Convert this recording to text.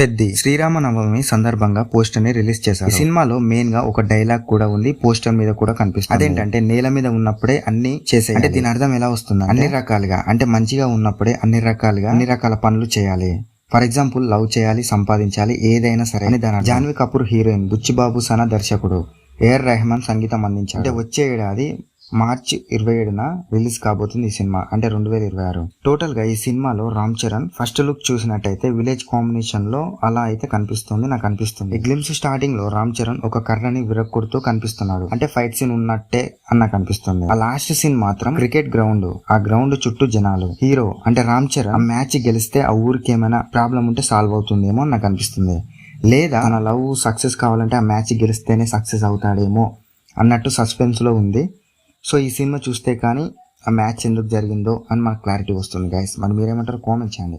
పెద్ది శ్రీరామనవమి సందర్భంగా పోస్టర్ ని రిలీజ్ చేశారు. ఈ సినిమాలో మెయిన్ గా ఒక డైలాగ్ కూడా ఉంది, పోస్టర్ మీద కూడా కనిపిస్తుంది. అదేంటంటే నేల మీద ఉన్నప్పుడే అన్ని చేసేయాలి. అంటే దీని అర్థం ఎలా వస్తుంది, అన్ని రకాలుగా అంటే మంచిగా ఉన్నప్పుడే అన్ని రకాల పనులు చేయాలి. ఫర్ ఎగ్జాంపుల్ లవ్ చేయాలి, సంపాదించాలి, ఏదైనా సరే అని దాని. జాన్వీ కపూర్ హీరోయిన్, బుచ్చిబాబు సనా దర్శకుడు, ఏఆర్ రెహమాన్ సంగీతం అందించాడు. అంటే వచ్చే ఏడాది మార్చి 27న రిలీజ్ కాబోతుంది ఈ సినిమా, అంటే 2026. టోటల్ గా ఈ సినిమాలో రామ్ చరణ్ ఫస్ట్ లుక్ చూసినట్టయితే విలేజ్ కాంబినేషన్ లో అలా అయితే కనిపిస్తుంది నాకు అనిపిస్తుంది. ఈ గ్లిమ్స్ స్టార్టింగ్ లో రామ్ చరణ్ ఒక కర్రని విరక్కొడుతూ కనిపిస్తున్నాడు, అంటే ఫైట్ సీన్ ఉన్నట్టే అన్న కనిపిస్తుంది. ఆ లాస్ట్ సీన్ మాత్రం క్రికెట్ గ్రౌండ్, ఆ గ్రౌండ్ చుట్టూ జనాలు. హీరో అంటే రామ్ చరణ్ ఆ మ్యాచ్ గెలిస్తే ఆ ఊరికి ఏమైనా ప్రాబ్లం ఉంటే సాల్వ్ అవుతుందేమో నాకు అనిపిస్తుంది. లేదా తన లవ్ సక్సెస్ కావాలంటే ఆ మ్యాచ్ గెలిస్తేనే సక్సెస్ అవుతాడేమో అన్నట్టు సస్పెన్స్ లో ఉంది. సో ఈ సినిమా చూస్తే కానీ ఆ మ్యాచ్ ఎందుకు జరిగిందో అని మనకు క్లారిటీ వస్తుంది గైస్. మరి మీరేమంటారు, కామెంట్ చేయండి.